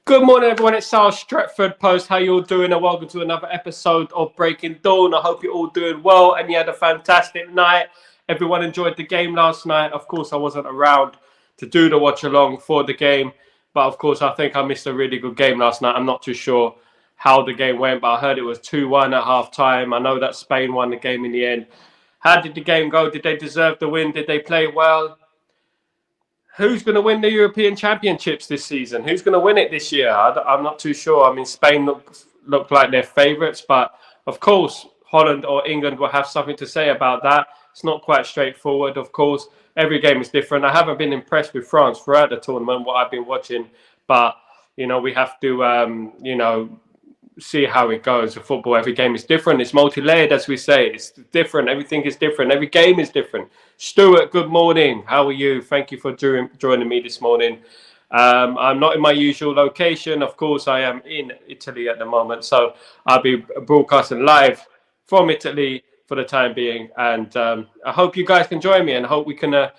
Good morning, everyone. It's Sal Stretford Post. How you all doing? And welcome to another episode of Breaking Dawn. I hope you're all doing well and you had a fantastic night. Everyone enjoyed the game last night. Of course, I wasn't around to do the watch along for the game, but of course, I think I missed a really good game last night. I'm not too sure how the game went, but I heard it was 2-1 at half time. I know that Spain won the game in the end. How did the game go? Did they deserve the win? Did they play well? Who's going to win the European Championships this season? Who's going to win it this year? I'm not too sure. I mean, Spain look like they're favourites, but of course, Holland or England will have something to say about that. It's not quite straightforward, of course. Every game is different. I haven't been impressed with France throughout the tournament, what I've been watching, but, we have to, see how it goes. The football, every game is different. It's multi-layered, as we say. It's different. Everything is different. Every game is different. Stuart, good morning. How are you? Thank you for joining me this morning. I'm not in my usual location. Of course, I am in Italy at the moment. So I'll be broadcasting live from Italy for the time being. And I hope you guys can join me and I hope we can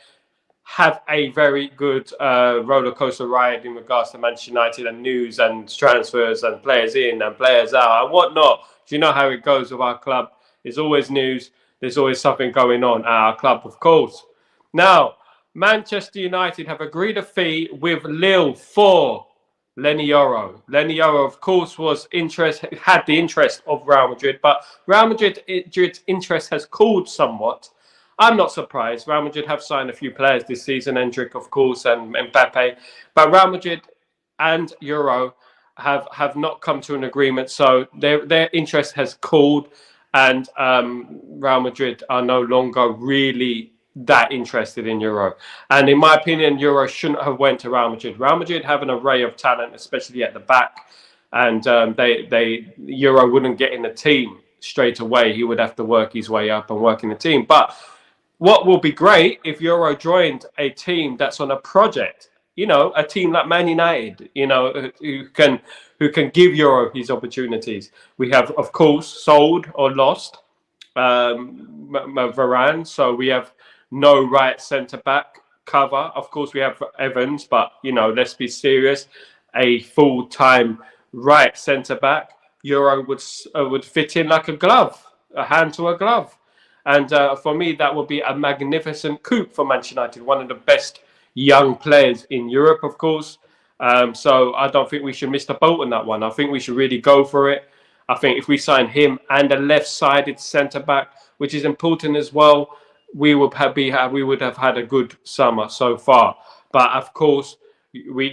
have a very good roller coaster ride in regards to Manchester United and news and transfers and players in and players out and whatnot. Do you know how it goes with our club? There's always news. There's always something going on at our club, of course. Now, Manchester United have agreed a fee with Lille for Lenny Yoro. Lenny Yoro, of course, had the interest of Real Madrid, but Real Madrid's interest has cooled somewhat. I'm not surprised. Real Madrid have signed a few players this season, Endrick, of course, and Mbappe. But Real Madrid and Euro have not come to an agreement. So their interest has cooled, and Real Madrid are no longer really that interested in Euro. And in my opinion, Euro shouldn't have went to Real Madrid. Real Madrid have an array of talent, especially at the back, and Euro wouldn't get in the team straight away. He would have to work his way up and work in the team. But what will be great if Euro joined a team that's on a project, a team like Man United, who can give Euro his opportunities. We have, of course, sold or lost Varane, so we have no right centre-back cover. Of course, we have Evans, but, let's be serious. A full-time right centre-back, Euro would fit in like a glove, a hand to a glove. And for me, that would be a magnificent coup for Manchester United, one of the best young players in Europe, of course. So I don't think we should miss the boat on that one. I think we should really go for it. I think if we sign him and a left-sided centre-back, which is important as well, we would have had a good summer so far. But of course, we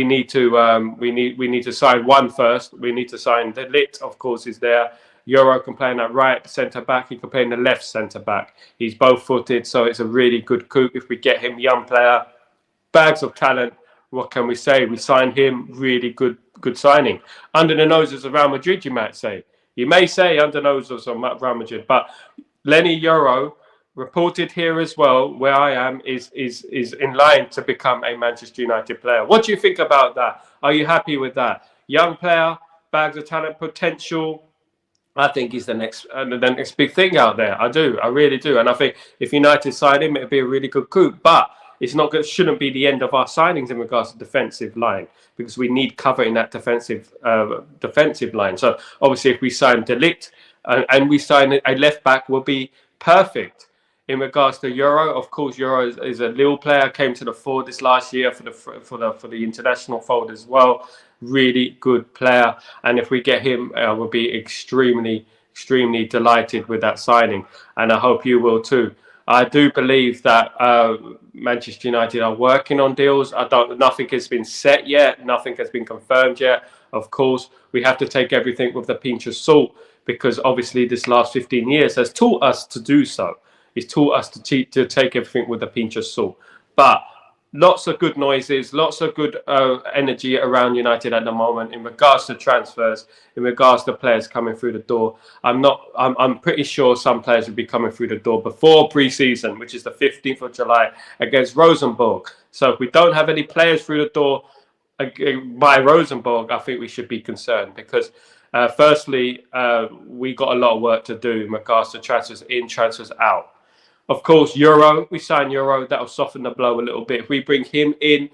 need to sign one first. We need to sign De Ligt, of course, is there. Euro can play in that right centre-back. He can play in the left centre-back. He's both-footed, so it's a really good coup if we get him. Young player, bags of talent. What can we say? We signed him. Really good signing. Under the noses of Real Madrid, you might say. You may say under the noses of Real Madrid, but Lenny Yoro, reported here as well, where I am, is in line to become a Manchester United player. What do you think about that? Are you happy with that? Young player, bags of talent, potential. I think he's the next big thing out there. I do. I really do. And I think if United sign him, it'd be a really good coup. But shouldn't be the end of our signings in regards to defensive line, because we need cover in that defensive line. So obviously, if we sign De Ligt and we sign a left back, will be perfect. In regards to Euro, of course, Euro is a Lille player. Came to the fore this last year for the international fold as well. Really good player, and if we get him, I will be extremely delighted with that signing, and I hope you will too. I do believe that Manchester United are working on deals. Nothing has been set yet. Nothing has been confirmed yet. Of course, we have to take everything with a pinch of salt, because obviously this last 15 years has taught us to do so. It's taught us to take everything with a pinch of salt. But lots of good noises, lots of good energy around United at the moment in regards to transfers, in regards to players coming through the door. I'm pretty sure some players will be coming through the door before pre-season, which is the 15th of July against Rosenborg. So if we don't have any players through the door by Rosenborg, I think we should be concerned, because firstly, we got a lot of work to do in regards to transfers in, transfers out. Of course, Euro, we sign Euro, that'll soften the blow a little bit. If we bring him in,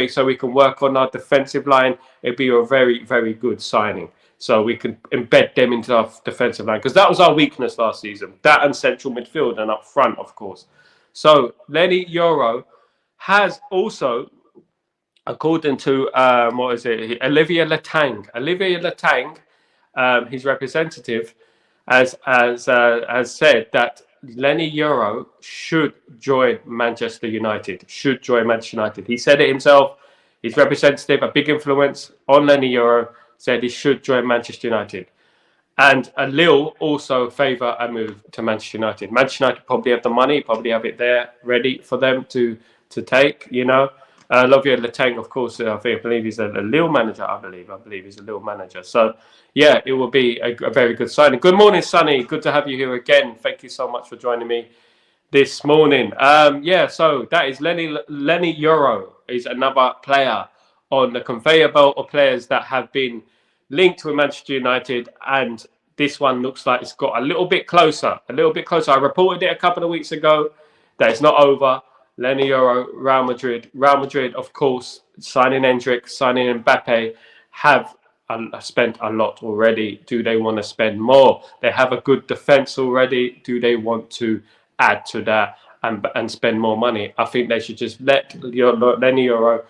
so we can work on our defensive line, it'd be a very, very good signing. So we can embed them into our defensive line, because that was our weakness last season. That and central midfield and up front, of course. So Lenny Yoro has also, according to Olivier Letang, his representative, has said that Lenny Yoro should join Manchester United. He said it himself. His representative, a big influence on Lenny Yoro, said he should join Manchester United. And Lille also favour a move to Manchester United. Manchester United probably have the money, probably have it there ready for them to take, you know. Olivier Letang, of course, I believe he's a Lille manager, I believe he's a Lille manager. So, yeah, it will be a very good signing. Good morning, Sonny. Good to have you here again. Thank you so much for joining me this morning. So that is Lenny Yoro is another player on the conveyor belt of players that have been linked with Manchester United, and this one looks like it's got a little bit closer. I reported it a couple of weeks ago that it's not over. Lenny Yoro, Real Madrid, of course, signing Endrick, signing Mbappe, have spent a lot already. Do they want to spend more? They have a good defense already. Do they want to add to that and spend more money? I think they should just let Lenny Yoro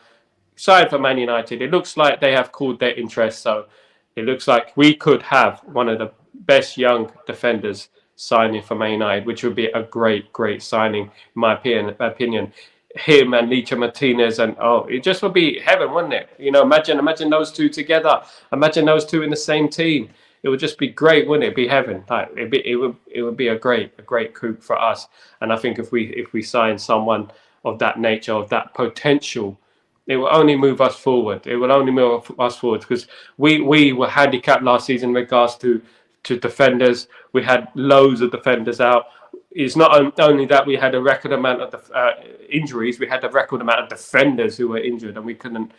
sign for Man United. It looks like they have called their interest, so it looks like we could have one of the best young defenders signing for Man United, which would be a great signing, in my opinion. Him and Licha Martinez, and it just would be heaven, wouldn't it? You know, imagine those two together. Imagine those two in the same team. It would just be great, wouldn't it? It'd be heaven. Like it would be a great coup for us. And I think if we sign someone of that nature, of that potential, it will only move us forward. Because we were handicapped last season in regards to defenders. We had loads of defenders out. It's not only that we had a record amount of injuries, we had a record amount of defenders who were injured, and we couldn't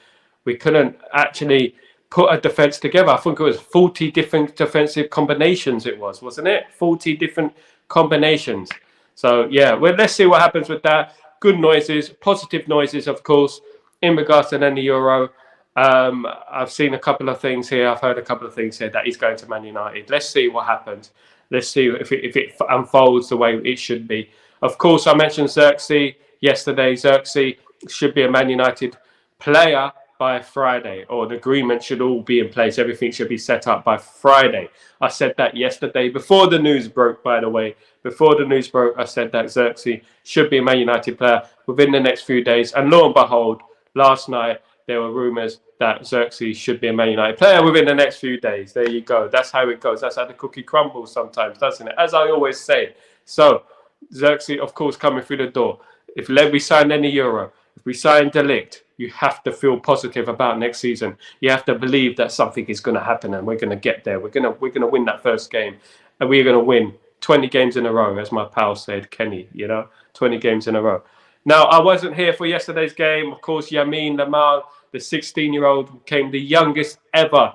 actually put a defense together. I think it was 40 different defensive combinations. Wasn't it? 40 different combinations. So yeah, well, let's see what happens with that. Good noises, positive noises, of course, in regards to Lenny Yoro. I've seen a couple of things here. I've heard a couple of things here that he's going to Man United. Let's see what happens. Let's see if it unfolds the way it should be. Of course, I mentioned Xerxes yesterday. Xerxes should be a Man United player by Friday, or the agreement should all be in place. Everything should be set up by Friday. I said that yesterday before the news broke, by the way. Before the news broke, I said that Xerxes should be a Man United player within the next few days. And lo and behold, last night, there were rumours that Xerxes should be a Man United player within the next few days. There you go. That's how it goes. That's how the cookie crumbles sometimes, doesn't it? As I always say. So, Xerxes, of course, coming through the door. If we sign Lenny Yoro, if we sign De Ligt, you have to feel positive about next season. You have to believe that something is going to happen and we're going to get there. We're going to win that first game, and we're going to win 20 games in a row, as my pal said, Kenny, 20 games in a row. Now, I wasn't here for yesterday's game. Of course, Lamine Yamal, the 16-year-old, became the youngest ever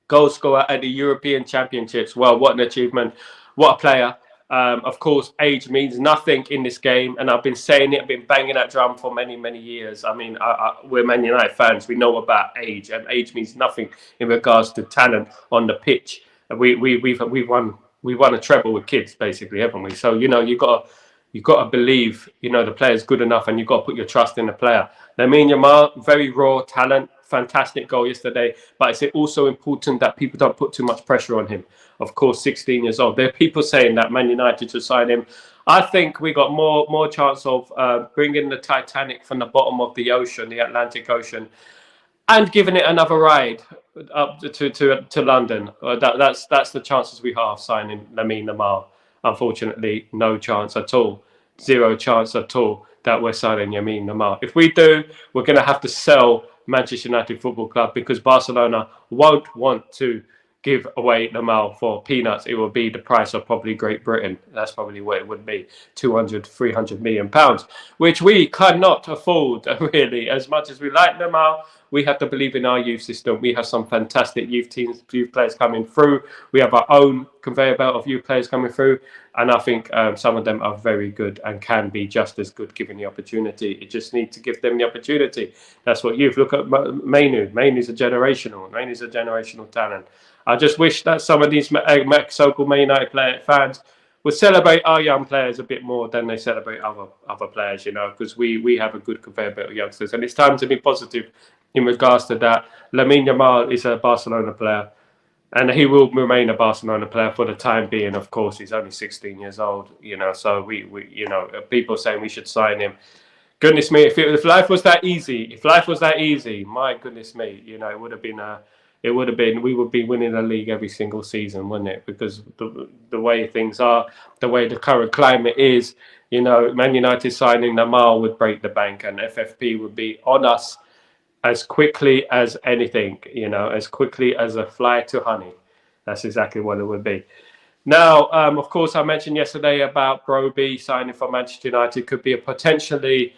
goal scorer at the European Championships. Well, what an achievement. What a player. Of course, age means nothing in this game. And I've been saying it, I've been banging that drum for many, many years. I mean, we're Man United fans. We know about age. And age means nothing in regards to talent on the pitch. We've won a treble with kids, basically, haven't we? So, you've got to believe, the player's good enough, and you've got to put your trust in the player. Lamine Yamal, very raw talent, fantastic goal yesterday. But it's also important that people don't put too much pressure on him. Of course, 16 years old. There are people saying that Man United should sign him. I think we got more chance of bringing the Titanic from the bottom of the ocean, the Atlantic Ocean, and giving it another ride up to London. That's the chances we have signing Lamine Yamal. Unfortunately, no chance at all. Zero chance at all that we're signing Lamine Yamal. If we do, we're going to have to sell Manchester United Football Club, because Barcelona won't want to give away the mile for peanuts. It would be the price of probably Great Britain. That's probably what it would be, 200, 300 million pounds, which we cannot afford, really. As much as we like them out, we have to believe in our youth system. We have some fantastic youth teams, youth players coming through. We have our own conveyor belt of youth players coming through. And I think some of them are very good and can be just as good given the opportunity. You just need to give them the opportunity. That's what youth. Look at Mainu. Mainu's a generational talent. I just wish that some of these so-called Man United fans would celebrate our young players a bit more than they celebrate other players, you know, because we have a good conveyor belt of youngsters. And it's time to be positive in regards to that. Lamine Yamal is a Barcelona player, and he will remain a Barcelona player for the time being. Of course, he's only 16 years old, you know, so we you know, people saying we should sign him. Goodness me, if life was that easy, my goodness me, you know, it would have been, we would be winning the league every single season, wouldn't it? Because the way things are, the way the current climate is, you know, Man United signing Neymar would break the bank, and FFP would be on us as quickly as anything, you know, as quickly as a fly to honey. That's exactly what it would be. Now, of course, I mentioned yesterday about Broby signing for Manchester United could be a potential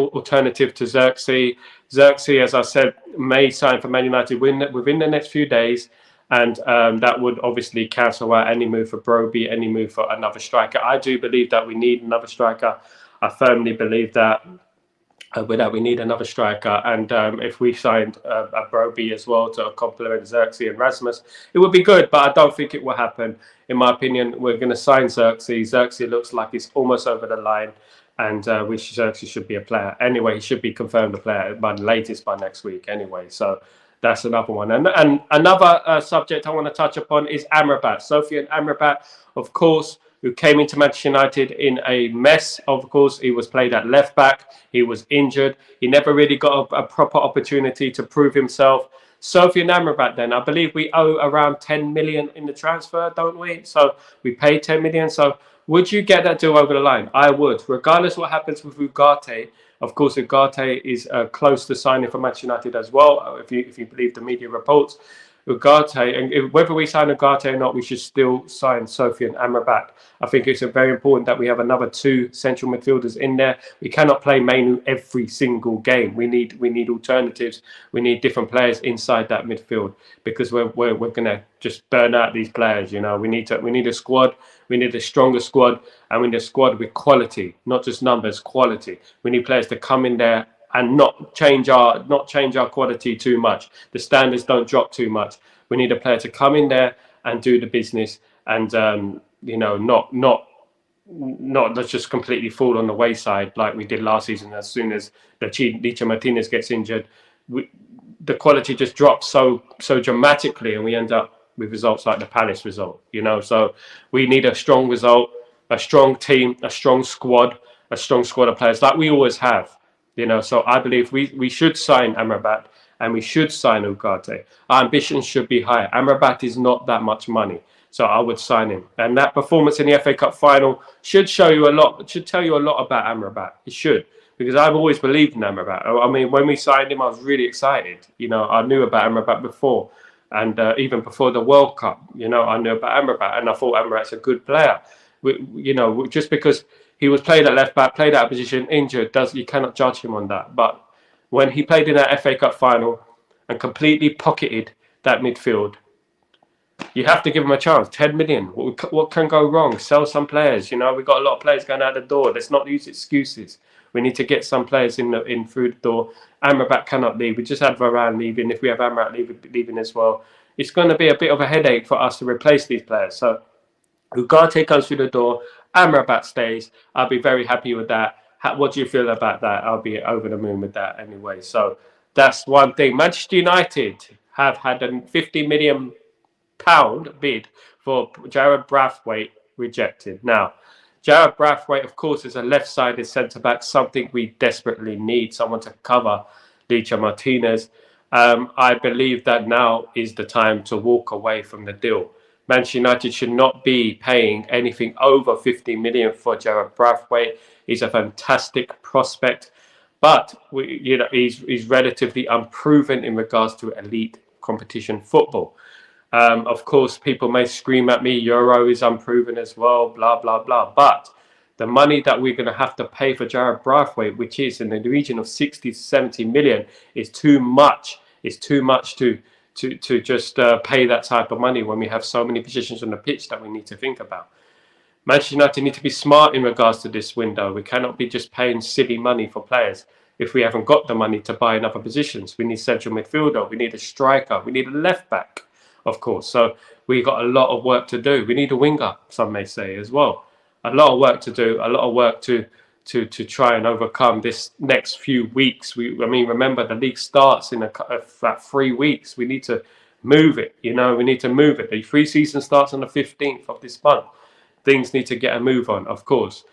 alternative to Xerxes. Xerxes, as I said, may sign for Man United within the next few days, and that would obviously cancel out any move for Broby, any move for another striker. I do believe that we need another striker. I firmly believe that. We need another striker, and if we signed a Broby as well to complement Xerxes and Rasmus, it would be good, but I don't think it will happen. In my opinion, we're going to sign Xerxes. Xerxes looks like he's almost over the line, and Xerxes should be a player. Anyway, he should be confirmed a player by the latest by next week anyway, so that's another one. And another subject I want to touch upon is Amrabat. Sofian Amrabat, of course, who came into Manchester United in a mess. Of course, he was played at left back. He was injured. He never really got a proper opportunity to prove himself. Sofian Amrabat, then, I believe we owe around 10 million in the transfer, don't we? So we paid 10 million. So would you get that deal over the line? I would, regardless what happens with Ugarte. Of course, Ugarte is close to signing for Manchester United as well, if you believe the media reports. Ugarte, and whether we sign Ugarte or not, we should still sign Sofian Amrabat. I think it's very important that we have another two central midfielders in there. We cannot play Mainu every single game. We need alternatives. We need different players inside that midfield, because we're going to just burn out these players. You know, we need a squad. We need a stronger squad, and we need a squad with quality, not just numbers, quality. We need players to come in there and not change our quality too much. The standards don't drop too much. We need a player to come in there and do the business, and you know, not just completely fall on the wayside like we did last season. As soon as Licha Martinez gets injured, the quality just drops so dramatically, and we end up with results like the Palace result. You know, so we need a strong result, a strong team, a strong squad of players like we always have. You know, so I believe we should sign Amrabat, and we should sign Ugarte. Our ambitions should be higher. Amrabat is not that much money, so I would sign him. And that performance in the FA Cup final should show you a lot. It should tell you a lot about Amrabat. It should, because I've always believed in Amrabat. I mean, when we signed him, I was really excited. You know, I knew about Amrabat before, and even before the World Cup, you know, I knew about Amrabat, and I thought Amrabat's a good player. You know, just because he was played at left back, played out of position, injured, you cannot judge him on that. But when he played in that FA Cup final and completely pocketed that midfield, you have to give him a chance. 10 million. What can go wrong? Sell some players. You know, we've got a lot of players going out the door. Let's not use excuses. We need to get some players in through the door. Amrabat cannot leave. We just had Varane leaving. If we have Amrabat leaving as well, it's going to be a bit of a headache for us to replace these players. So Ugarte comes through the door. Amrabat stays. I'll be very happy with that. What do you feel about that? I'll be over the moon with that anyway. So that's one thing. Manchester United have had a £50 million bid for Jared Braithwaite rejected. Now, Jared Braithwaite, of course, is a left-sided centre-back, something we desperately need, someone to cover Licha Martinez. I believe that now is the time to walk away from the deal. Manchester United should not be paying anything over 50 million for Jared Braithwaite. He's a fantastic prospect, but he's relatively unproven in regards to elite competition football. Of course, people may scream at me, Euro is unproven as well, blah, blah, blah. But the money that we're going to have to pay for Jared Braithwaite, which is in the region of 60 to 70 million, is too much. It's too much to just pay that type of money when we have so many positions on the pitch that we need to think about. Manchester United need to be smart in regards to this window. We cannot be just paying silly money for players if we haven't got the money to buy in other positions. We need central midfielder, we need a striker, we need a left back, of course. So we've got a lot of work to do. We need a winger, some may say as well. A lot of work to do, a lot of work to try and overcome this next few weeks. I mean, remember the league starts in about 3 weeks. We need to move it, we need to move it. The pre-season starts on the 15th of this month. Things need to get a move on, of course.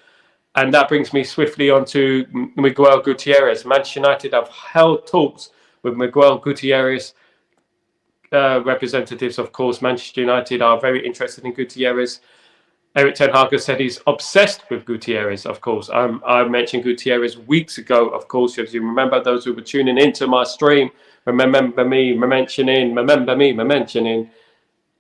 And that brings me swiftly on to Miguel Gutierrez. Manchester United have held talks with Miguel Gutierrez representatives, of course. Manchester United are very interested in Gutierrez. Erik ten Hag has said he's obsessed with Gutierrez, of course. I mentioned Gutierrez weeks ago, of course. If you remember, those who were tuning into my stream, remember me mentioning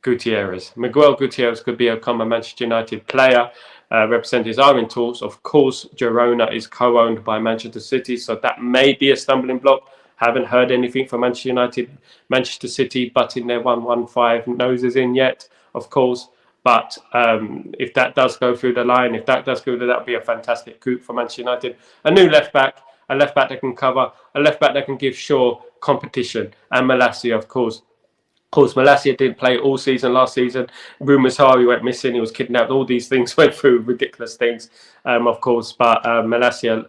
Gutierrez. Miguel Gutierrez could become a Manchester United player. Representatives are in talks. Of course, Girona is co-owned by Manchester City, so that may be a stumbling block. Haven't heard anything from Manchester United, Manchester City butting their 115 noses in yet, of course. But if that does go through the line, if that does go through, that would be a fantastic coup for Manchester United. A new left back, a left back that can cover, a left back that can give Shaw competition, and Malacia, of course. Of course, Malacia didn't play all season last season. Rumours are he went missing, he was kidnapped. All these things went through ridiculous things, of course. But Malacia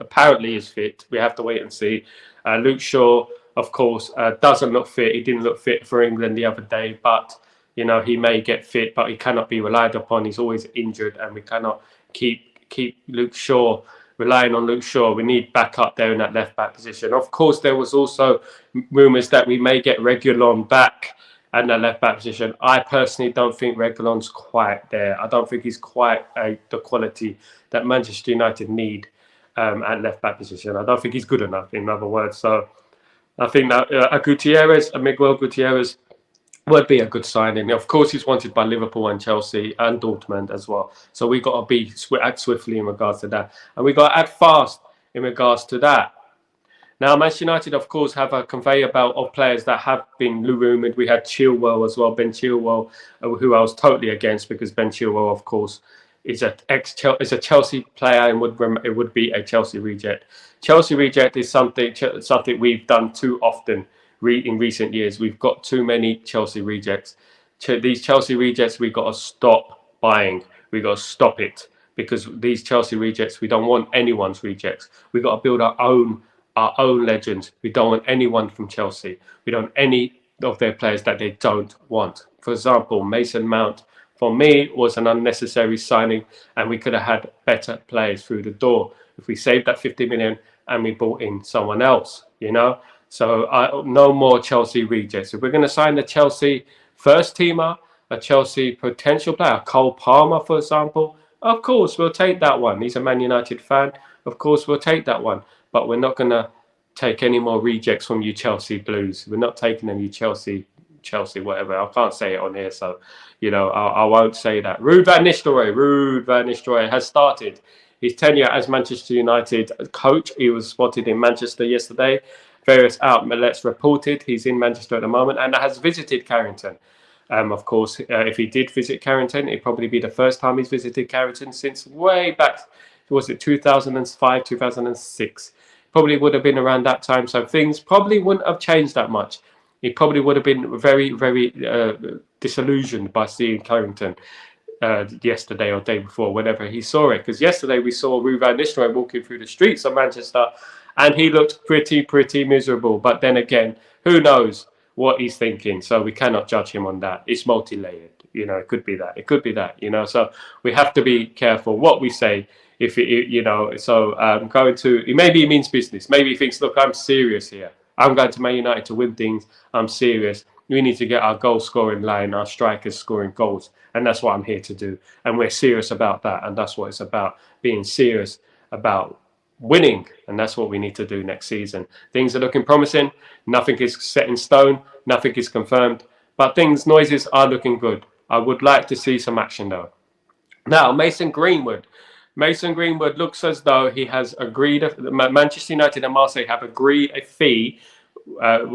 apparently is fit. We have to wait and see. Luke Shaw, of course, doesn't look fit. He didn't look fit for England the other day, but he may get fit, but he cannot be relied upon. He's always injured, and we cannot keep Luke Shaw, relying on Luke Shaw. We need backup there in that left back position. Of course, there was also rumours that we may get Reguilon back at that left back position. I personally don't think Reguilon's quite there. I don't think he's quite the quality that Manchester United need at left back position. I don't think he's good enough, in other words. So I think that Miguel Gutierrez would be a good signing. Of course, he's wanted by Liverpool and Chelsea and Dortmund as well. So we got to act swiftly in regards to that. And we got to act fast in regards to that. Now, Manchester United, of course, have a conveyor belt of players that have been rumoured. We had Chilwell as well, Ben Chilwell, who I was totally against, because Ben Chilwell, of course, is a Chelsea player and would be a Chelsea reject. Chelsea reject is something we've done too often in recent years. We've got too many Chelsea rejects. These Chelsea rejects, we got to stop buying. We got to stop it, because these Chelsea rejects, we don't want anyone's rejects. We got to build our own legends. We don't want anyone from Chelsea. We don't want any of their players that they don't want. For example, Mason Mount, for me, was an unnecessary signing, and we could have had better players through the door if we saved that 50 million and we brought in someone else, So no more Chelsea rejects. If we're going to sign the Chelsea first teamer, a Chelsea potential player, Cole Palmer, for example, of course, we'll take that one. He's a Man United fan. Of course, we'll take that one. But we're not going to take any more rejects from you Chelsea Blues. We're not taking any Chelsea whatever. I can't say it on here, so, I won't say that. Ruud van Nistelrooy has started his tenure as Manchester United coach. He was spotted in Manchester yesterday. Various outlets reported he's in Manchester at the moment and has visited Carrington. Of course, if he did visit Carrington, it'd probably be the first time he's visited Carrington since way back, was it 2005, 2006? Probably would have been around that time, so things probably wouldn't have changed that much. He probably would have been very, very disillusioned by seeing Carrington yesterday or day before, whenever he saw it. Because yesterday we saw Ruud van Nistelrooy walking through the streets of Manchester, and he looked pretty miserable. But then again, who knows what he's thinking? So we cannot judge him on that. It's multi-layered. It could be that. It could be that. So we have to be careful what we say. If it, so going to, maybe he means business. Maybe he thinks, look, I'm serious here. I'm going to Man United to win things. I'm serious. We need to get our goal scoring line, our strikers scoring goals. And that's what I'm here to do. And we're serious about that. And that's what it's about, being serious about winning, and that's what we need to do next season. Things are looking promising. Nothing is set in stone. Nothing is confirmed, but noises are looking good. I would like to see some action though. Now, Mason Greenwood. Mason Greenwood looks as though he has agreed. Manchester United and Marseille have agreed a fee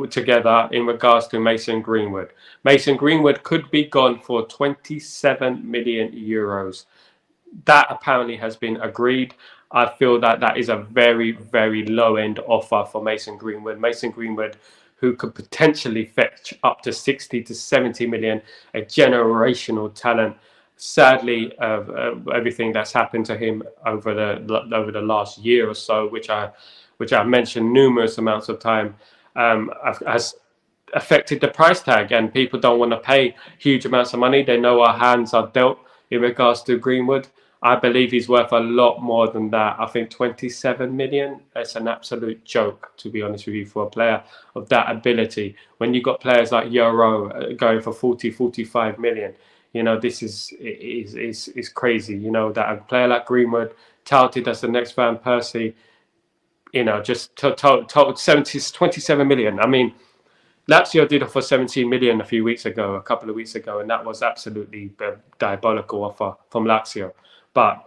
together in regards to Mason Greenwood. Mason Greenwood could be gone for 27 million euros. That apparently has been agreed. I feel that is a very, very low end offer for Mason Greenwood. Mason Greenwood, who could potentially fetch up to 60 to 70 million, a generational talent. Sadly, everything that's happened to him over the last year or so, which I've mentioned numerous amounts of time, has affected the price tag, and people don't want to pay huge amounts of money. They know our hands are dealt in regards to Greenwood. I believe he's worth a lot more than that. I think 27 million, it's an absolute joke, to be honest with you, for a player of that ability. When you've got players like Yoro going for 40, 45 million, you know, this is crazy. You know, that a player like Greenwood, touted as the next Van Persie, you know, just told 27 million. I mean, Lazio did offer 17 million a couple of weeks ago, and that was absolutely a diabolical offer from Lazio. But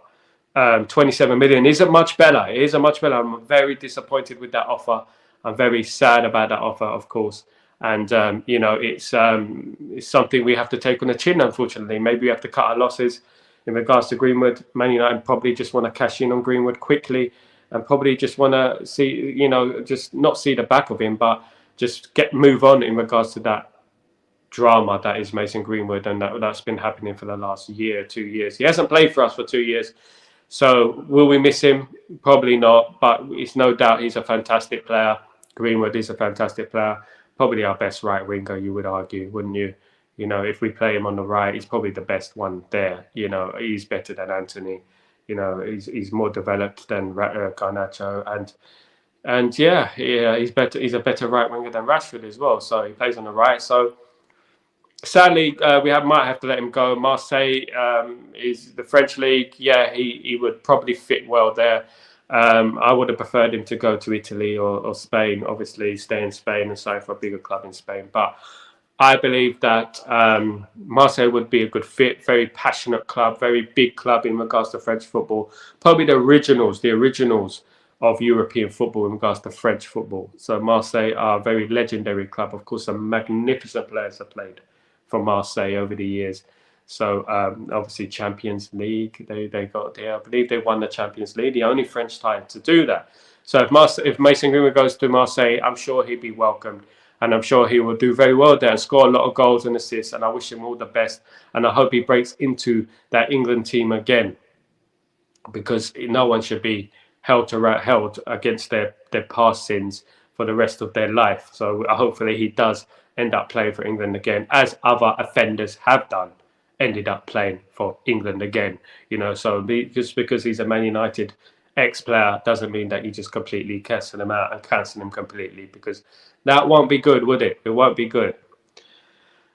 27 million isn't much better. It isn't much better. I'm very disappointed with that offer. I'm very sad about that offer, of course. And, you know, it's something we have to take on the chin, unfortunately. Maybe we have to cut our losses in regards to Greenwood. Man United probably just want to cash in on Greenwood quickly and probably just want to see, you know, just not see the back of him, but just move on in regards to that drama that is Mason Greenwood, and that's been happening for the last year, 2 years. He hasn't played for us for 2 years, so will we miss him? Probably not, but it's no doubt he's a fantastic player. Greenwood is a fantastic player, probably our best right winger, you would argue, wouldn't you? You know, if we play him on the right, he's probably the best one there. You know, he's better than Anthony. You know, he's more developed than Garnacho, and yeah, he's better. He's a better right winger than Rashford as well. So he plays on the right. So sadly, might have to let him go. Marseille is the French league. Yeah, he would probably fit well there. I would have preferred him to go to Italy or Spain. Obviously, stay in Spain and sign for a bigger club in Spain. But I believe that Marseille would be a good fit. Very passionate club, very big club in regards to French football. Probably the originals of European football in regards to French football. So Marseille are a very legendary club. Of course, some magnificent players have played for Marseille over the years. So obviously Champions League, I believe they won the Champions League, the only French side to do that. So if Mason Greenwood goes to Marseille, I'm sure he'd be welcomed. And I'm sure he will do very well there and score a lot of goals and assists. And I wish him all the best. And I hope he breaks into that England team again, because no one should be held against their past sins for the rest of their life. So hopefully he does end up playing for England again, as other offenders have done, ended up playing for England again. You know, so just because he's a Man United ex-player doesn't mean that you just completely cancel him out and cancel him completely, because that won't be good, would it? It won't be good.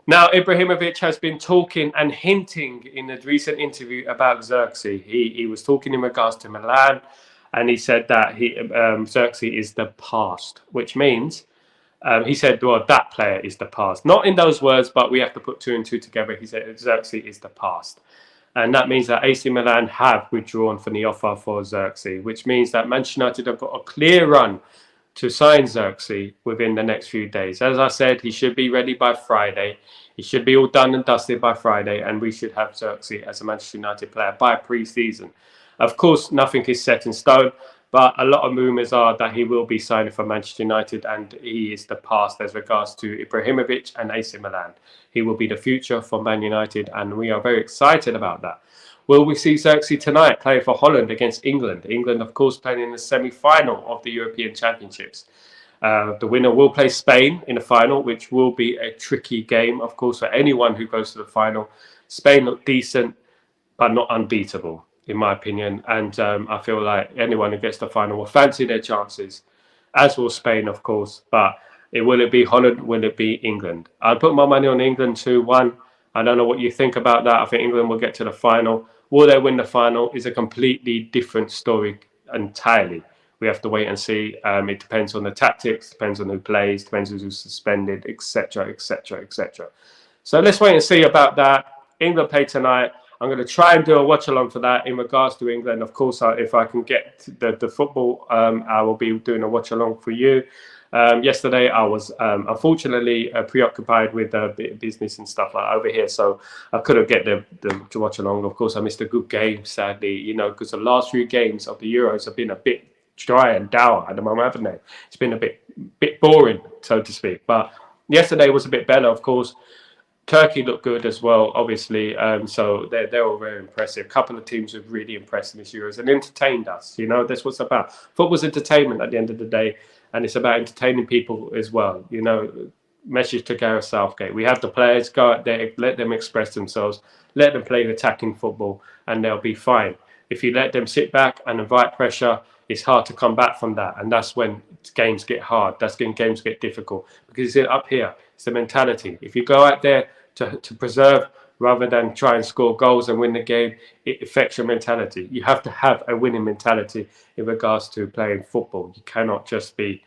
Now, Ibrahimovic has been talking and hinting in a recent interview about Xerxes. He was talking in regards to Milan, and he said that Xerxes is the past, which means he said, well, that player is the past. Not in those words, but we have to put two and two together. He said Xerxes is the past. And that means that AC Milan have withdrawn from the offer for Xerxes, which means that Manchester United have got a clear run to sign Xerxes within the next few days. As I said, he should be ready by Friday. He should be all done and dusted by Friday, and we should have Xerxes as a Manchester United player by pre-season. Of course, nothing is set in stone, but a lot of rumours are that he will be signing for Manchester United, and he is the past as regards to Ibrahimovic and AC Milan. He will be the future for Man United, and we are very excited about that. Will we see Xerxes tonight playing for Holland against England? England, of course, playing in the semi-final of the European Championships. The winner will play Spain in the final, which will be a tricky game, of course, for anyone who goes to the final. Spain look decent, but not unbeatable, in my opinion. And I feel like anyone who gets to the final will fancy their chances, as will Spain, of course. But will it be Holland? Will it be England? I'd put my money on England 2-1. I don't know what you think about that. I think England will get to the final. Will they win the final is a completely different story entirely. We have to wait and see. It depends on the tactics, depends on who plays, depends on who's suspended, etc., etc., etc. So let's wait and see about that. England play tonight. I'm going to try and do a watch along for that in regards to England. Of course, if I can get the football, I will be doing a watch along for you. Yesterday, I was unfortunately preoccupied with business and stuff like over here, so I couldn't get to watch along. Of course, I missed a good game, sadly, you know, because the last few games of the Euros have been a bit dry and dour at the moment, haven't they? It's been a bit boring, so to speak. But yesterday was a bit better, of course. Turkey looked good as well, obviously. So they're all very impressive. A couple of teams have really impressed in this Euros and entertained us. You know, that's what it's about. Football's entertainment at the end of the day, and it's about entertaining people as well. You know, message to Gareth Southgate: we have the players, go out there, let them express themselves, let them play attacking football, and they'll be fine. If you let them sit back and invite pressure, it's hard to come back from that, and that's when games get hard. That's when games get difficult, because it's up here. It's the mentality. If you go out there to preserve rather than try and score goals and win the game, it affects your mentality. You have to have a winning mentality in regards to playing football. You cannot just be,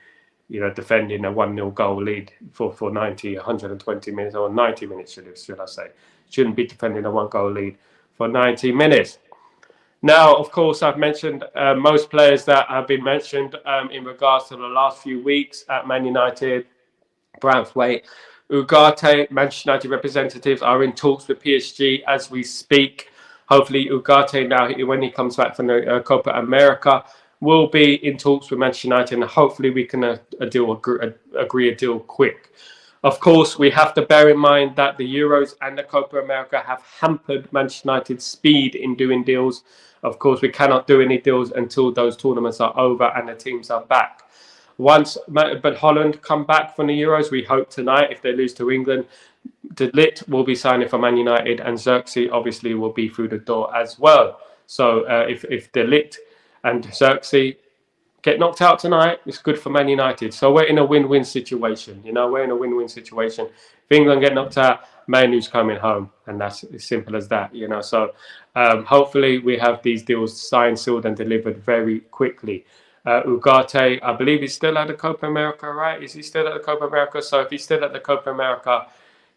you know, defending a 1-0 goal lead for 90, 120 minutes, or 90 minutes, should I say. Shouldn't be defending a 1-goal lead for 90 minutes. Now, of course, I've mentioned most players that have been mentioned in regards to the last few weeks at Man United. Branthwaite, Ugarte, Manchester United representatives are in talks with PSG as we speak. Hopefully, Ugarte, now when he comes back from the Copa America, will be in talks with Manchester United, and hopefully we can agree a deal quick. Of course, we have to bear in mind that the Euros and the Copa America have hampered Manchester United's speed in doing deals. Of course, we cannot do any deals until those tournaments are over and the teams are back. But Holland come back from the Euros, we hope tonight. If they lose to England, De Ligt will be signing for Man United, and Xerxes obviously will be through the door as well. So if De Ligt and Xerxes get knocked out tonight, it's good for Man United. So we're in a win-win situation. You know, we're in a win-win situation. If England get knocked out, Manu's coming home, and that's as simple as that. You know, so hopefully we have these deals signed, sealed, and delivered very quickly. Ugarte, I believe he's still at the Copa America, right? Is he still at the Copa America? So if he's still at the Copa America,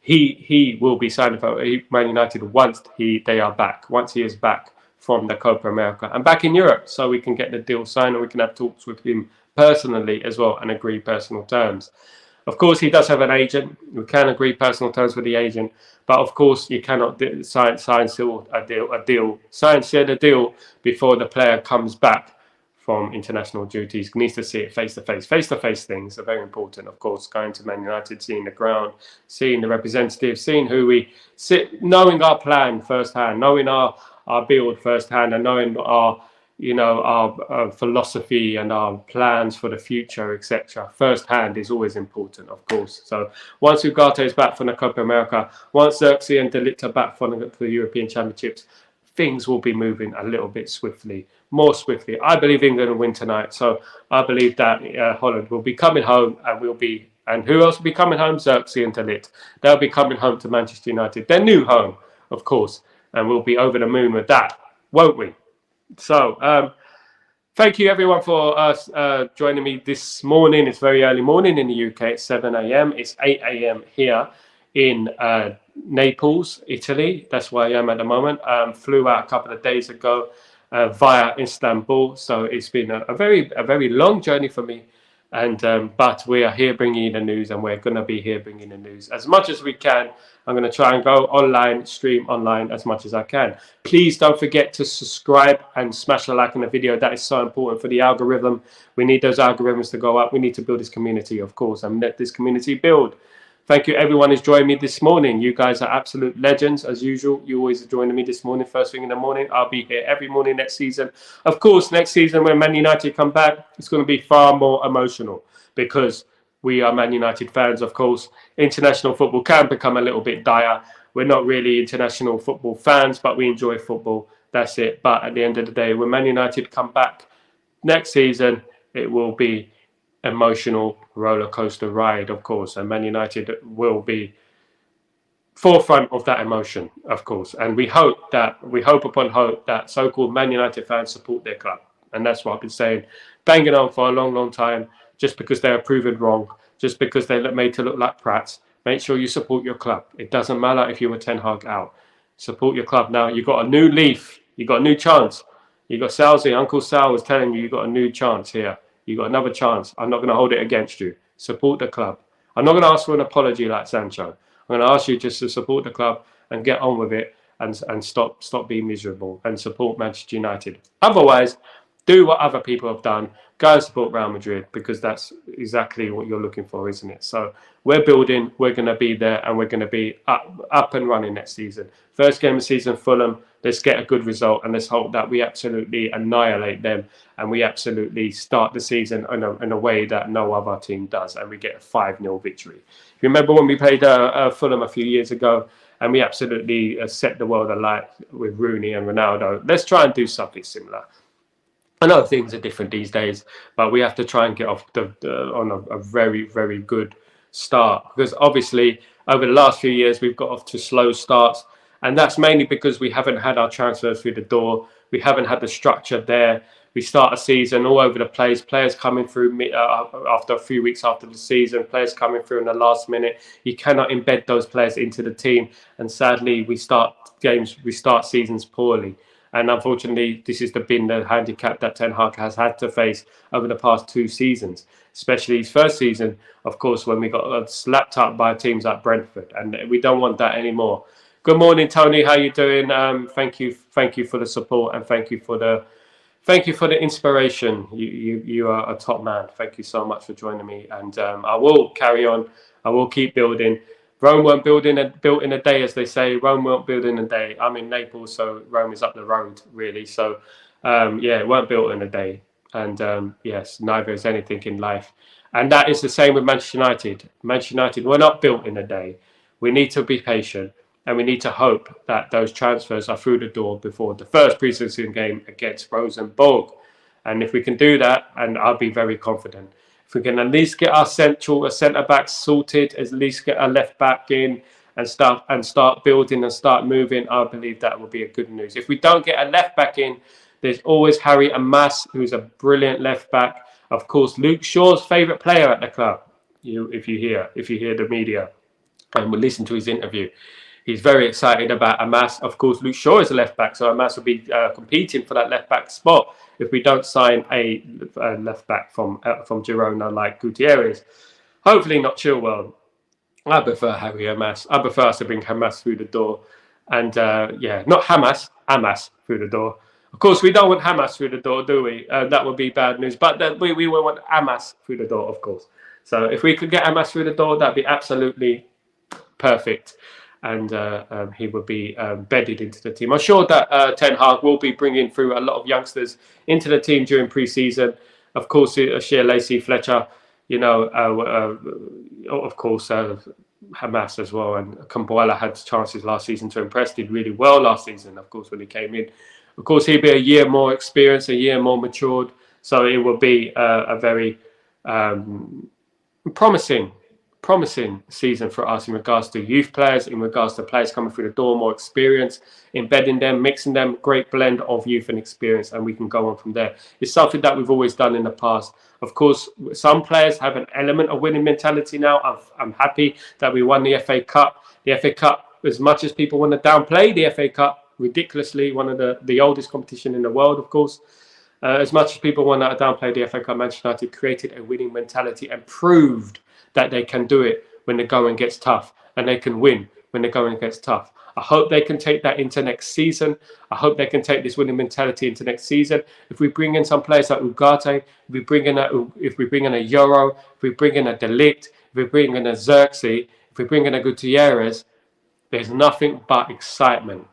he will be signing for Man United once they are back. Once he is back from the Copa America and back in Europe, so we can get the deal signed, and we can have talks with him personally as well and agree personal terms. Of course, he does have an agent. We can agree personal terms with the agent, but of course, you cannot seal a deal before the player comes back from international duties. Needs to see it face to face. Face to face things are very important, of course. Going to Man United, seeing the ground, seeing the representatives, seeing who we sit, knowing our plan firsthand, knowing our build firsthand, and knowing our philosophy and our plans for the future, etc. Firsthand is always important, of course. So once Ugarte is back from the Copa America, once Xerxes and De Ligt are back from the European Championships, things will be moving a little bit more swiftly. I believe England will win tonight, so I believe that Holland will be coming home, and who else will be coming home? Xerxes and De Ligt. They'll be coming home to Manchester United, their new home, of course, and we'll be over the moon with that, won't we? So, thank you everyone for joining me this morning. It's very early morning in the UK. It's 7 a.m. It's 8 a.m. here in Naples, Italy. That's where I am at the moment. Flew out a couple of days ago via Istanbul, so it's been a very long journey for me. And but we are here bringing you the news, and we're going to be here bringing the news as much as we can. I'm going to try and go online, stream online as much as I can. Please don't forget to subscribe and smash a like on the video. That is so important for the algorithm. We need those algorithms to go up. We need to build this community, of course, and let this community build. Thank you, everyone who's joined me this morning. You guys are absolute legends, as usual. You always are joining me this morning, first thing in the morning. I'll be here every morning next season. Of course, next season when Man United come back, it's going to be far more emotional because we are Man United fans, of course. International football can become a little bit dire. We're not really international football fans, but we enjoy football. That's it. But at the end of the day, when Man United come back next season, it will be emotional roller coaster ride, of course, and Man United will be forefront of that emotion, of course, and we hope upon hope that so-called Man United fans support their club, And that's what I've been saying, banging on for a long, long time. Just because they are proven wrong, just because they're made to look like prats, make sure you support your club. It doesn't matter if you were Ten Hag out. Support your club now. You've got a new leaf. You've got a new chance. You've got Salzy. Uncle Sal was telling you you've got a new chance here. You've got another chance. I'm not going to hold it against you. Support the club. I'm not going to ask for an apology like Sancho. I'm going to ask you just to support the club and get on with it and stop being miserable and support Manchester United. Otherwise, do what other people have done. Go and support Real Madrid, because that's exactly what you're looking for, isn't it? So we're building, we're going to be there, and we're going to be up and running next season. First game of the season, Fulham. Let's get a good result, and let's hope that we absolutely annihilate them and we absolutely start the season in a way that no other team does, and we get a 5-0 victory. If you remember when we played Fulham a few years ago, and we absolutely set the world alight with Rooney and Ronaldo, let's try and do something similar. I know things are different these days, but we have to try and get off on a very, very good start, because obviously over the last few years we've got off to slow starts, and that's mainly because we haven't had our transfers through the door. We haven't had the structure there. We start a season all over the place, players coming through after a few weeks after the season, players coming through in the last minute. You cannot embed those players into the team, and sadly we start seasons poorly. And unfortunately, this has been the handicap that Ten Hag has had to face over the past 2 seasons, especially his first season, of course, when we got slapped up by teams like Brentford. And we don't want that anymore. Good morning, Tony. How you doing? Thank you for the support, and thank you for the inspiration. You are a top man. Thank you so much for joining me. And I will carry on. I will keep building. Rome weren't built in a day, as they say. Rome weren't built in a day. I'm in Naples, so Rome is up the road, really. So, it weren't built in a day. And yes, neither is anything in life. And that is the same with Manchester United. Manchester United were not built in a day. We need to be patient, and we need to hope that those transfers are through the door before the first preseason game against Rosenborg. And if we can do that, and I'll be very confident, if we can at least get our centre back sorted, at least get our left back in and start building and start moving, I believe that will be a good news. If we don't get a left back in, there's always Harry Amas, who's a brilliant left back. Of course, Luke Shaw's favourite player at the club. If you hear the media and we listen to his interview, he's very excited about Amas. Of course, Luke Shaw is a left back, so Amas will be competing for that left back spot if we don't sign a left back from Girona like Gutierrez. Hopefully not Chilwell. I prefer Harry Hamas. I prefer us to bring Hamas through the door. And not Hamas, Hamas through the door. Of course, we don't want Hamas through the door, do we? That would be bad news. But we will want Hamas through the door, of course. So if we could get Hamas through the door, that'd be absolutely perfect. And he would be bedded into the team. I'm sure that Ten Hag will be bringing through a lot of youngsters into the team during pre-season. Of course, Shea Lacey, Fletcher, of course, Hamas as well. And Kumbuala had chances last season to impress. Did really well last season, of course, when he came in. Of course, he'd be a year more experienced, a year more matured. So it will be a very promising season for us in regards to youth players, in regards to players coming through the door, more experience, embedding them, mixing them, great blend of youth and experience, and we can go on from there. It's something that we've always done in the past. Of course, some players have an element of winning mentality now. I'm happy that we won the FA Cup. The FA Cup, as much as people want to downplay the FA Cup, ridiculously, one of the oldest competition in the world, of course. As much as people want to downplay the FA Cup, Manchester United created a winning mentality and proved that they can do it when the going gets tough, and they can win when the going gets tough. I hope they can take that into next season. I hope they can take this winning mentality into next season. If we bring in some players like Ugarte, if we bring in a Yoro, if we bring in a De Ligt, if we bring in a Xerxes, if we bring in a Gutierrez, there's nothing but excitement.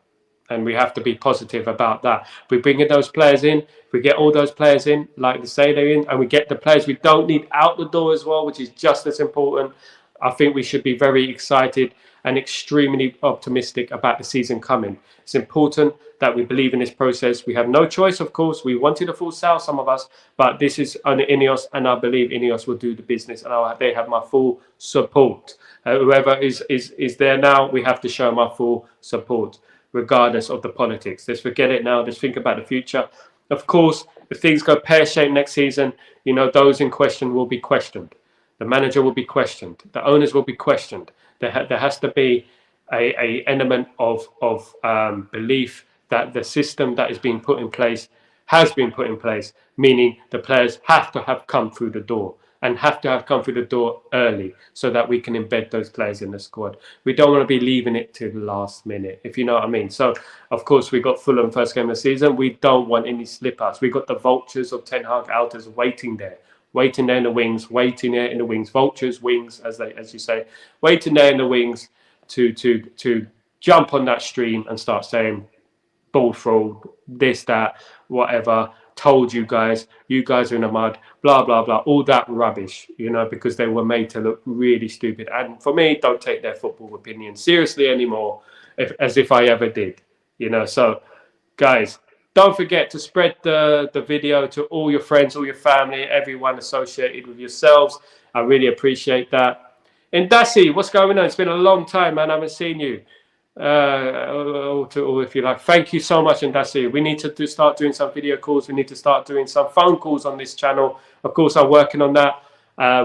And we have to be positive about that. If we bring in those players in, if we get all those players in, like they say they're in, and we get the players we don't need out the door as well, which is just as important, I think we should be very excited and extremely optimistic about the season coming. It's important that we believe in this process. We have no choice, of course. We wanted a full sale, some of us, but this is under Ineos, and I believe Ineos will do the business, and they have my full support. Whoever is there now, we have to show my full support, regardless of the politics. Let's forget it now. Let's think about the future. Of course, if things go pear-shaped next season, you know, those in question will be questioned. The manager will be questioned. The owners will be questioned. There has to be a element of belief that the system that is being put in place has been put in place, meaning the players have to have come through the door and have to have come through the door early so that we can embed those players in the squad. We don't want to be leaving it to the last minute, if you know what I mean. So, of course, we got Fulham first game of the season. We don't want any slip-ups. We got the vultures of Ten Hag outers waiting there in the wings, vultures, wings, as you say, waiting there in the wings to jump on that stream and start saying, ball fraud, this, that, whatever, told you guys are in the mud, blah, blah, blah, all that rubbish, you know, because they were made to look really stupid. And for me, don't take their football opinion seriously anymore, as if I ever did, you know. So, guys, don't forget to spread the video to all your friends, all your family, everyone associated with yourselves. I really appreciate that. And Dassi, what's going on? It's been a long time, man. I haven't seen you. If you like, thank you so much, Ndasi. We need to start doing some video calls. We need to start doing some phone calls on this channel. Of course, I'm working on that.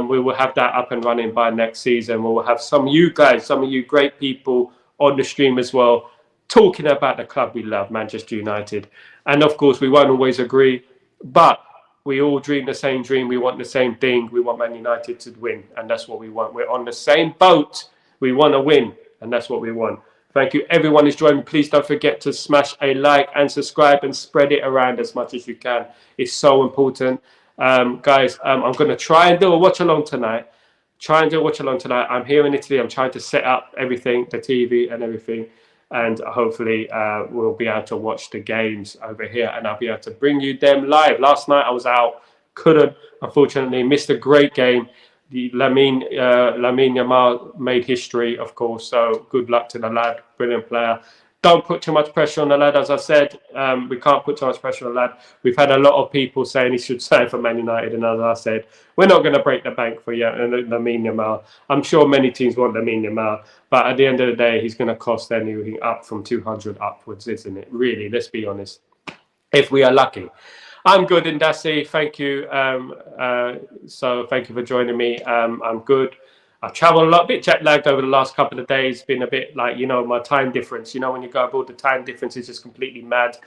We will have that up and running by next season. We will have some of you guys, some of you great people on the stream as well, talking about the club we love, Manchester United. And of course, we won't always agree, but we all dream the same dream. We want the same thing. We want Man United to win, and that's what we want. We're on the same boat. We want to win, and that's what we want. Thank you, everyone who's joined. Please don't forget to smash a like and subscribe and spread it around as much as you can. It's so important. Guys, I'm going to try and do a watch-along tonight. I'm here in Italy. I'm trying to set up everything, the TV and everything. And hopefully we'll be able to watch the games over here. And I'll be able to bring you them live. Last night I was out. Couldn't, unfortunately. Missed a great game. The Lamine Yamal made history, of course. So good luck to the lad. Brilliant player. Don't put too much pressure on the lad. As I said, we can't put too much pressure on the lad. We've had a lot of people saying he should sign for Man United. And as I said, we're not going to break the bank for Lamine Yamal. I'm sure many teams want Lamine Yamal. But at the end of the day, he's going to cost anything up from 200 upwards, isn't it? Really, let's be honest. If we are lucky. I'm good, Ndasi. Thank you. So thank you for joining me. I'm good. I've traveled a lot, a bit jet lagged over the last couple of days. Been a bit like, you know, my time difference. You know, when you go abroad, the time difference is just completely mad.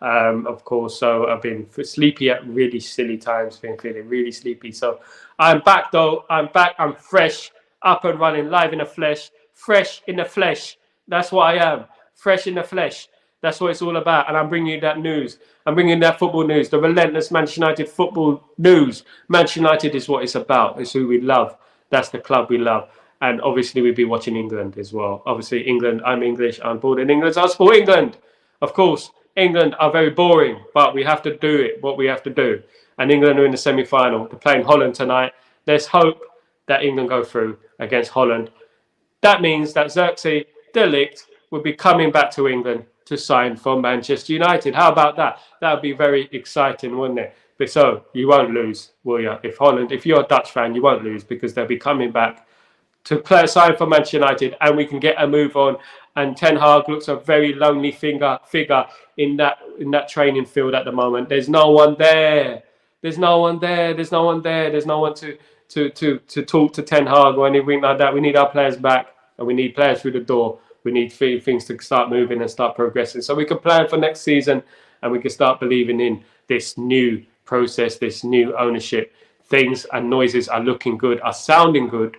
Of course, so I've been sleepy at really silly times. Been feeling really sleepy. So I'm back, though. I'm back. I'm fresh, up and running, live in the flesh. Fresh in the flesh. That's what I am. Fresh in the flesh. That's what it's all about. And I'm bringing you that news. I'm bringing you that football news, the relentless Manchester United football news. Manchester United is what it's about. It's who we love. That's the club we love. And obviously, we'll be watching England as well. Obviously, England, I'm English. I'm born in England. So I support England. Of course, England are very boring, but we have to do it, what we have to do. And England are in the semi-final. They're playing Holland tonight. Let's hope that England go through against Holland. That means that Xerxes de Ligt will be coming back to England to sign for Manchester United. How about that? That would be very exciting, wouldn't it? But so you won't lose, will you? If you're a Dutch fan, you won't lose because they'll be coming back to play a sign for Manchester United, and we can get a move on. And Ten Hag looks a very lonely figure in that training field at the moment. There's no one there. There's no one there. There's no one there. There's no one to talk to Ten Hag or anything like that. We need our players back, and we need players through the door. We need things to start moving and start progressing, so we can plan for next season, and we can start believing in this new process, this new ownership. Things and noises are looking good, are sounding good,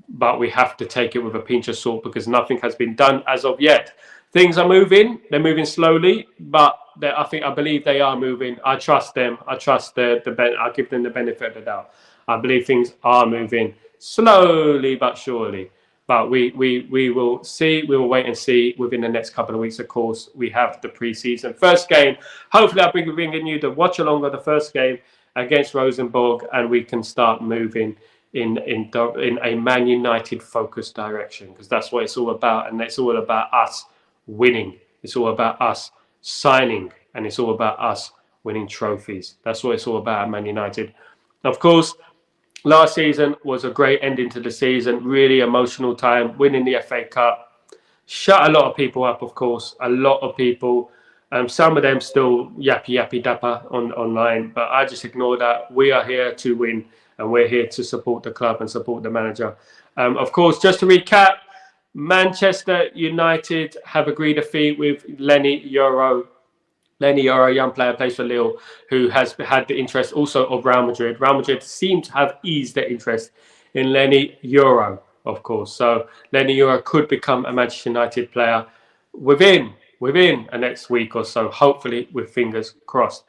but we have to take it with a pinch of salt because nothing has been done as of yet. Things are moving. They're moving slowly, but I believe they are moving. I trust them. I trust I give them the benefit of the doubt. I believe things are moving slowly but surely. But we will see. We will wait and see within the next couple of weeks. Of course, we have the pre-season first game. Hopefully, I'll be bringing you the watch along of the first game against Rosenborg, and we can start moving in a Man United focused direction, because that's what it's all about, and it's all about us winning. It's all about us signing, and it's all about us winning trophies. That's what it's all about at Man United. Of course, last season was a great ending to the season, really emotional time, winning the FA Cup. Shut a lot of people up, of course, a lot of people. Some of them still yappy dapper online, but I just ignore that. We are here to win, and we're here to support the club and support the manager. Of course, just to recap, Manchester United have agreed a fee with Lenny Yoro. Lenny Yoro, young player, plays for Lille, who has had the interest also of Real Madrid. Real Madrid seem to have eased their interest in Lenny Yoro, of course. So Lenny Yoro could become a Manchester United player within the next week or so, hopefully, with fingers crossed.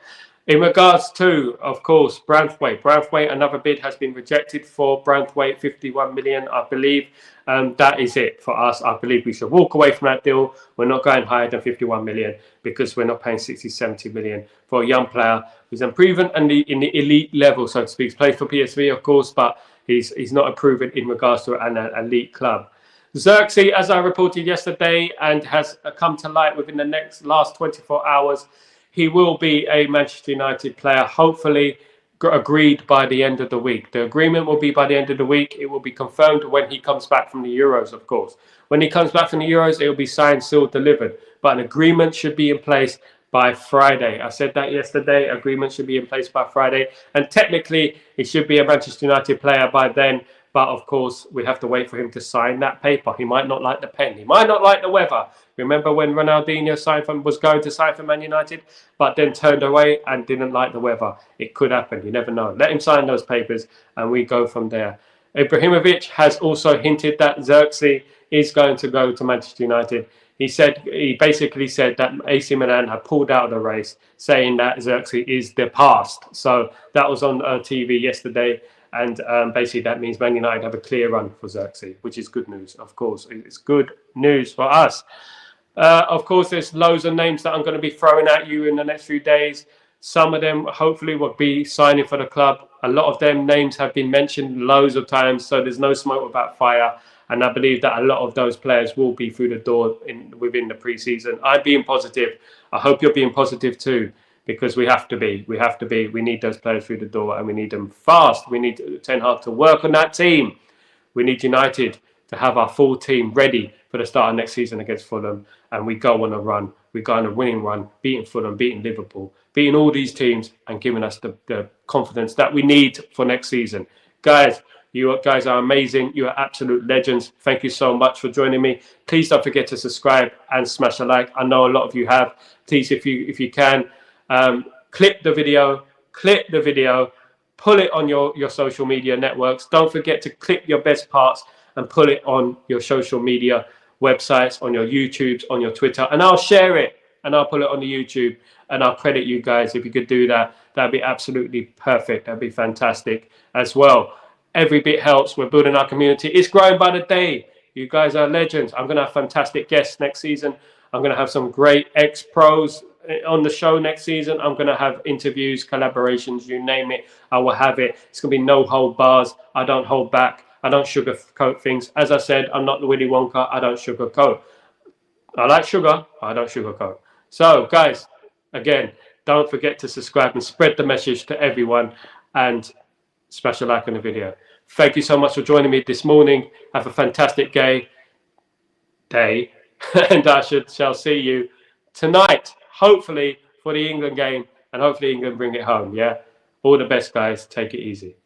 In regards to, of course, Branthwaite, another bid has been rejected for Branthwaite, 51 million, I believe. That is it for us. I believe we should walk away from that deal. We're not going higher than 51 million because we're not paying 60, 70 million for a young player who's unproven and in the elite level, so to speak. He's played for PSV, of course, but he's not proven in regards to an elite club. Xerxes, as I reported yesterday and has come to light within the last 24 hours, he will be a Manchester United player, hopefully agreed by the end of the week. The agreement will be by the end of the week. It will be confirmed when he comes back from the Euros, of course. When he comes back from the Euros, it will be signed, sealed, delivered. But an agreement should be in place by Friday. I said that yesterday. Agreement should be in place by Friday. And technically, he should be a Manchester United player by then. But of course, we have to wait for him to sign that paper. He might not like the pen. He might not like the weather. Remember when Ronaldinho was going to sign for Man United, but then turned away and didn't like the weather? It could happen. You never know. Let him sign those papers and we go from there. Ibrahimovic has also hinted that Xerxes is going to go to Manchester United. He basically said that AC Milan have pulled out of the race, saying that Xerxes is the past. So that was on TV yesterday. And basically that means Man United have a clear run for Xerxes, which is good news, of course. It's good news for us. Of course, there's loads of names that I'm going to be throwing at you in the next few days. Some of them hopefully will be signing for the club. A lot of them names have been mentioned loads of times, so there's no smoke without fire. And I believe that a lot of those players will be through the door within the preseason. I'm being positive. I hope you're being positive too, because we have to be. We need those players through the door, and we need them fast. We need Ten Hag to work on that team. We need United to have our full team ready for the start of next season against Fulham, and we go on a run. We go on a winning run, beating Fulham, beating Liverpool, beating all these teams, and giving us the confidence that we need for next season. Guys, you guys are amazing. You are absolute legends. Thank you so much for joining me. Please don't forget to subscribe and smash a like. I know a lot of you have. Please, if you can, clip the video, pull it on your social media networks. Don't forget to clip your best parts and put it on your social media websites, on your YouTubes, on your Twitter, and I'll share it and I'll put it on the YouTube and I'll credit you guys. If you could do that, that'd be absolutely perfect. That'd be fantastic as well. Every bit helps. We're building our community. It's growing by the day. You guys are legends. I'm going to have fantastic guests next season. I'm going to have some great ex-pros on the show next season. I'm going to have interviews, collaborations, you name it. I will have it. It's going to be no hold bars. I don't hold back. I don't sugarcoat things. As I said, I'm not the Willy Wonka. I don't sugarcoat. I like sugar. I don't sugarcoat. So, guys, again, don't forget to subscribe and spread the message to everyone and smash a like on the video. Thank you so much for joining me this morning. Have a fantastic day. And I shall see you tonight, hopefully, for the England game. And hopefully England bring it home, yeah? All the best, guys. Take it easy.